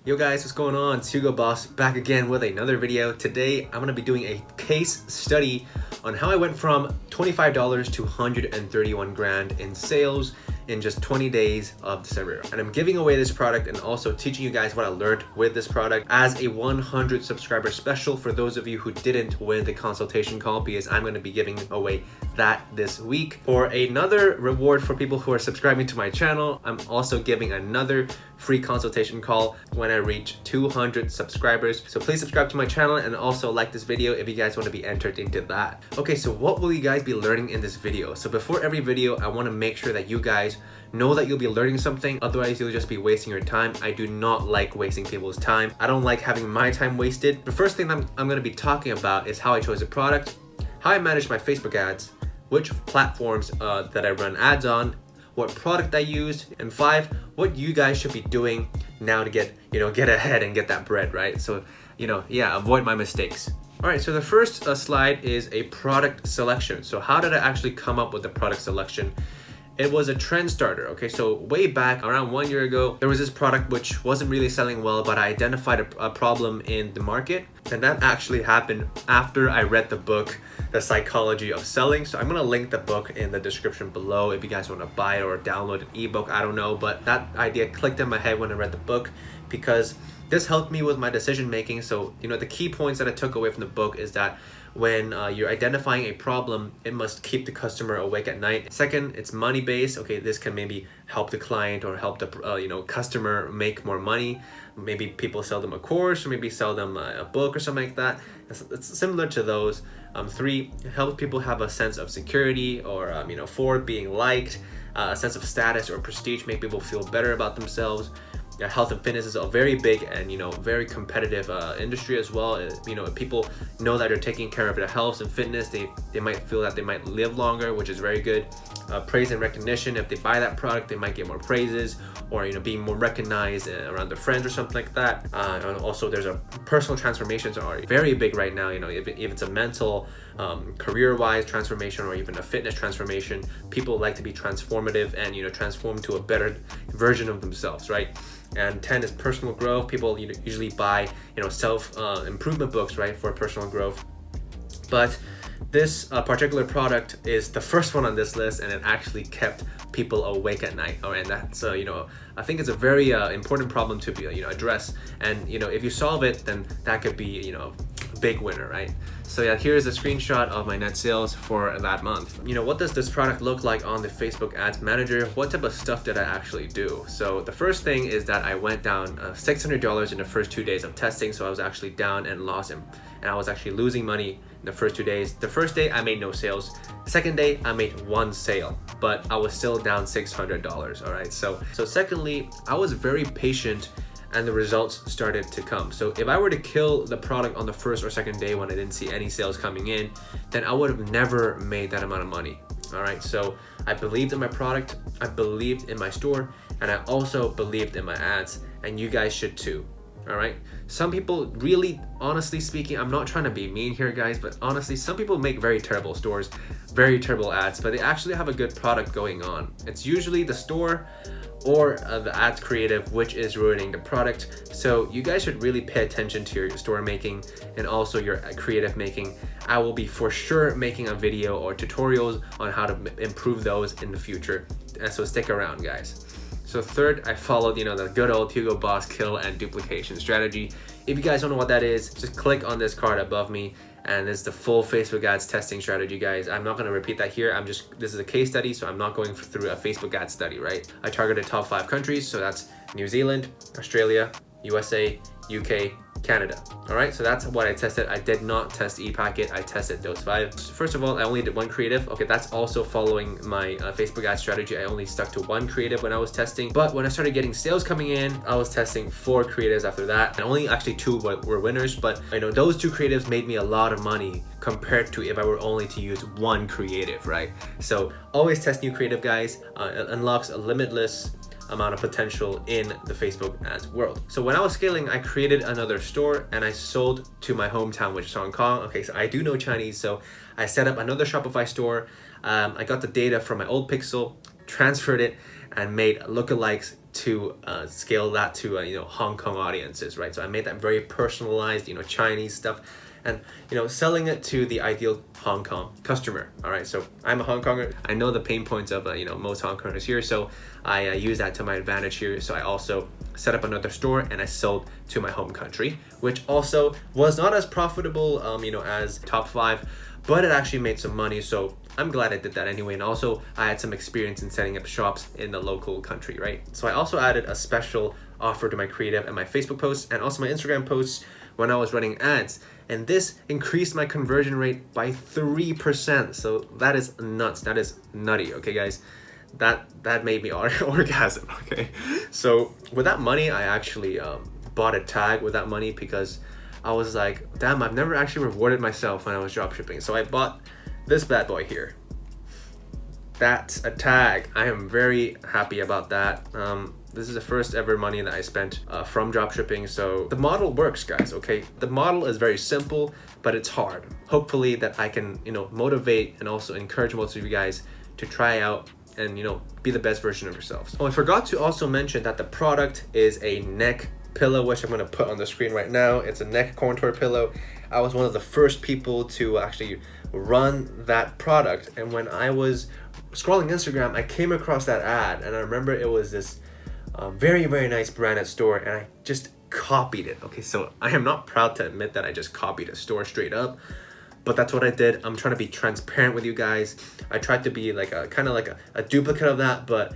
Yo guys, what's going on? It's Hugo Boss back again with another video. Today, I'm gonna be doing a case study on how I went from $25 to 131 grand in sales in just 20 days of December. And I'm giving away this product and also teaching you guys what I learned with this product as a 100 subscriber special for those of you who didn't win the consultation call, because I'm gonna be giving away that this week. For another reward for people who are subscribing to my channel, I'm also giving another free consultation call when I reach 200 subscribers. So please subscribe to my channel and also like this video if you guys want to be entered into that. Okay, so what will you guys be learning in this video? So before every video, I want to make sure that you guys know that you'll be learning something, otherwise you'll just be wasting your time. I do not like wasting people's time. I don't like having my time wasted. The first thing I'm going to be talking about is how I chose a product, how I manage my Facebook ads, which platforms that I run ads on, what product I used, and 5, what you guys should be doing now to get ahead and get that bread, right? So, avoid my mistakes. All right, so the first slide is a product selection. So how did I actually come up with the product selection? It was a trend starter, okay? So way back, around 1 year ago, there was this product which wasn't really selling well, but I identified a problem in the market. And that actually happened after I read the book, The Psychology of Selling. So I'm gonna link the book in the description below if you guys wanna buy it or download an ebook, I don't know. But that idea clicked in my head when I read the book because this helped me with my decision making. So, the key points that I took away from the book is that when you're identifying a problem, it must keep the customer awake at night. Second, it's money based. Okay, this can maybe help the client or help the customer make more money. Maybe people sell them a course or maybe sell them a book or something like that. It's similar to those. 3, it helps people have a sense of security or 4, being liked, a sense of status or prestige, make people feel better about themselves. Health and fitness is a very big and very competitive industry as well. If people know that they're taking care of their health and fitness, they might feel that they might live longer, which is very good. Praise and recognition, if they buy that product, they might get more praises or being more recognized around their friends or something like that. And also there's a personal transformations are very big right now. If it's a mental, career-wise transformation or even a fitness transformation, people like to be transformative and transform to a better version of themselves, right? And 10 is personal growth. People usually buy self improvement books, right, for personal growth. But this particular product is the first one on this list, and it actually kept people awake at night. Oh, and that's I think it's a very important problem to be address. And if you solve it, then that could be a big winner, right? So yeah, here's a screenshot of my net sales for that month. What does this product look like on the Facebook Ads Manager? What type of stuff did I actually do? So the first thing is that I went down $600 in the first 2 days of testing. So I was actually down and lost, and I was actually losing money in the first 2 days. The first day I made no sales. Second day I made 1 sale, but I was still down $600. All right. So secondly, I was very patient, and the results started to come. So if I were to kill the product on the first or second day when I didn't see any sales coming in, then I would have never made that amount of money. All right, so I believed in my product, I believed in my store, and I also believed in my ads, and you guys should too. All right, some people really, honestly speaking, I'm not trying to be mean here, guys, but honestly, some people make very terrible stores, very terrible ads, but they actually have a good product going on. It's usually the store or the ads creative which is ruining the product. So you guys should really pay attention to your store making and also your creative making. I will be for sure making a video or tutorials on how to improve those in the future, and so stick around, guys. So third, I followed the good old Hugo Boss kill and duplication strategy. If you guys don't know what that is, just click on this card above me, and it's the full Facebook ads testing strategy, guys. I'm not going to repeat that here. This is a case study, so I'm not going through a Facebook ad study, right? I targeted top 5 countries, so that's New Zealand, Australia, USA, UK, Canada. All right, so that's what I tested. I did not test ePacket. I tested those 5. First of all, I only did 1 creative. Okay, that's also following my Facebook ad strategy. I only stuck to 1 creative when I was testing. But when I started getting sales coming in, I was testing 4 creatives after that. And only actually 2 were winners. But those 2 creatives made me a lot of money compared to if I were only to use 1 creative, right? So always test new creative, guys. It unlocks a limitless amount of potential in the Facebook ads world. So when I was scaling, I created another store and I sold to my hometown, which is Hong Kong. Okay, so I do know Chinese, so I set up another Shopify store. I got the data from my old Pixel, transferred it, and made lookalikes to scale that to Hong Kong audiences, right? So I made that very personalized, Chinese stuff, and selling it to the ideal Hong Kong customer. All right, so I'm a Hong Konger. I know the pain points of most Hong Kongers here, so I use that to my advantage here. So I also set up another store and I sold to my home country, which also was not as profitable as top 5, but it actually made some money, so I'm glad I did that anyway. And also I had some experience in setting up shops in the local country, right? So I also added a special offer to my creative and my Facebook posts and also my Instagram posts when I was running ads, and this increased my conversion rate by 3%. So that is nuts. That is nutty. Okay guys, that made me orgasm. Okay, so with that money I actually bought a tag with that money, because I was like, damn, I've never actually rewarded myself when I was dropshipping. So I bought this bad boy here. That's a tag. I am very happy about that. This is the first ever money that I spent from dropshipping. So the model works, guys, okay? The model is very simple, but it's hard. Hopefully that I can, motivate and also encourage most of you guys to try out and, be the best version of yourselves. Oh, I forgot to also mention that the product is a neck pillow, which I'm going to put on the screen right now. It's a neck contour pillow. I was one of the first people to actually run that product, and when I was scrolling Instagram I came across that ad, and I remember it was this very nice branded store, and I just copied it. Okay, so I am not proud to admit that I just copied a store straight up, but that's what I did. I'm trying to be transparent with you guys. I tried to be like a kind of like a duplicate of that, but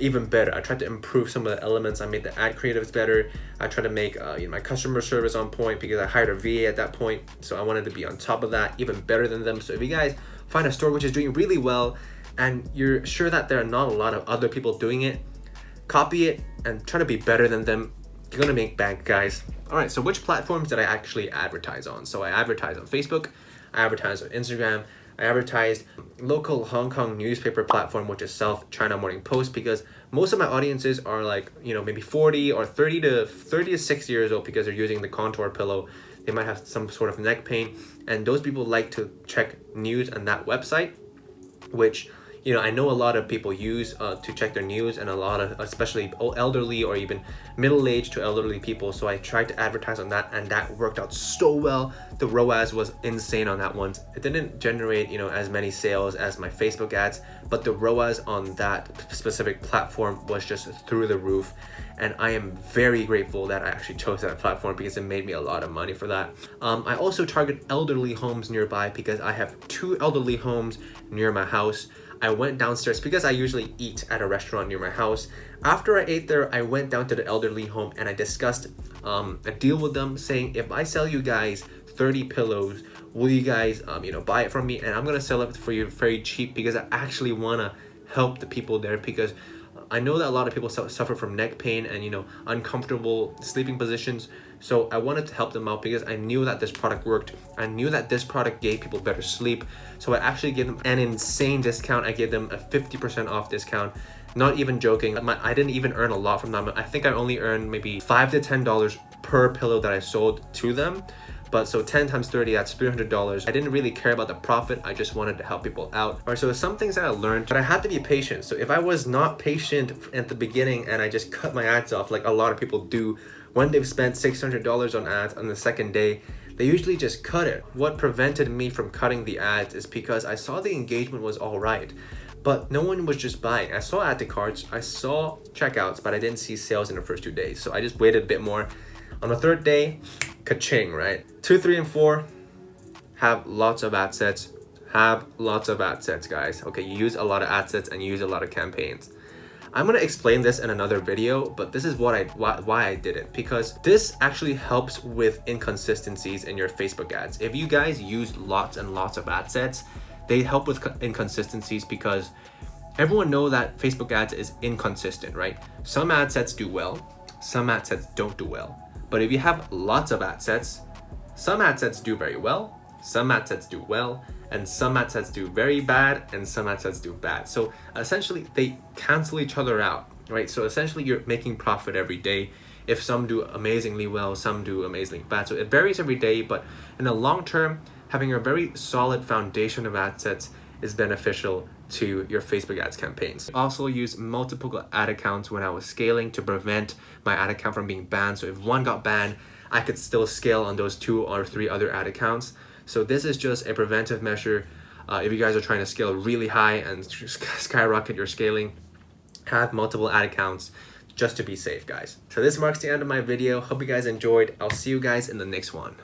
even better. I tried to improve some of the elements. I made the ad creatives better. I tried to make my customer service on point, because I hired a VA at that point, so I wanted to be on top of that, even better than them. So if you guys find a store which is doing really well and you're sure that there are not a lot of other people doing it, copy it and try to be better than them. You're gonna make bank, guys. All right, so which platforms did I actually advertise on? So I advertised on Facebook, I advertised on Instagram, I advertised local Hong Kong newspaper platform, which is South China Morning Post, because most of my audiences are like, maybe 40 or 30 to 60 years old, because they're using the contour pillow. They might have some sort of neck pain, and those people like to check news on that website, which I know a lot of people use to check their news, and a lot of, especially elderly or even middle-aged to elderly people. So I tried to advertise on that, and that worked out so well. The ROAS was insane on that one. It didn't generate as many sales as my Facebook ads, but the ROAS on that specific platform was just through the roof. And I am very grateful that I actually chose that platform, because it made me a lot of money for that. I also target elderly homes nearby, because I have 2 elderly homes near my house. I went downstairs because I usually eat at a restaurant near my house. After I ate there, I went down to the elderly home and I discussed a deal with them, saying, if I sell you guys 30 pillows, will you guys buy it from me? And I'm gonna sell it for you very cheap, because I actually wanna help the people there, because I know that a lot of people suffer from neck pain and uncomfortable sleeping positions. So I wanted to help them out, because I knew that this product worked. I knew that this product gave people better sleep. So I actually gave them an insane discount. I gave them a 50% off discount. Not even joking. I didn't even earn a lot from them. I think I only earned maybe $5 to $10 per pillow that I sold to them. But so 10 times 30, that's $300. I didn't really care about the profit. I just wanted to help people out. All right, so some things that I learned, but I had to be patient. So if I was not patient at the beginning and I just cut my ads off like a lot of people do, when they've spent $600 on ads on the second day, they usually just cut it. What prevented me from cutting the ads is because I saw the engagement was all right, but no one was just buying. I saw add to carts, I saw checkouts, but I didn't see sales in the first 2 days. So I just waited a bit more. On the third day, ka-ching, right? 2, 3, and 4, have lots of ad sets. Have lots of ad sets, guys. Okay, you use a lot of ad sets and you use a lot of campaigns. I'm gonna explain this in another video, but this is why I did it, because this actually helps with inconsistencies in your Facebook ads. If you guys use lots and lots of ad sets, they help with inconsistencies, because everyone knows that Facebook ads is inconsistent, right? Some ad sets do well, some ad sets don't do well. But if you have lots of ad sets, some ad sets do very well, some ad sets do well, and some ad sets do very bad, and some ad sets do bad. So essentially they cancel each other out, right? So essentially you're making profit every day. If some do amazingly well, some do amazingly bad. So it varies every day, but in the long term, having a very solid foundation of ad sets is beneficial to your Facebook ads campaigns. I also use multiple ad accounts when I was scaling to prevent my ad account from being banned. So if one got banned, I could still scale on those 2 or 3 other ad accounts. So this is just a preventive measure. If you guys are trying to scale really high and skyrocket your scaling, have multiple ad accounts just to be safe, guys. So this marks the end of my video. Hope you guys enjoyed. I'll see you guys in the next one.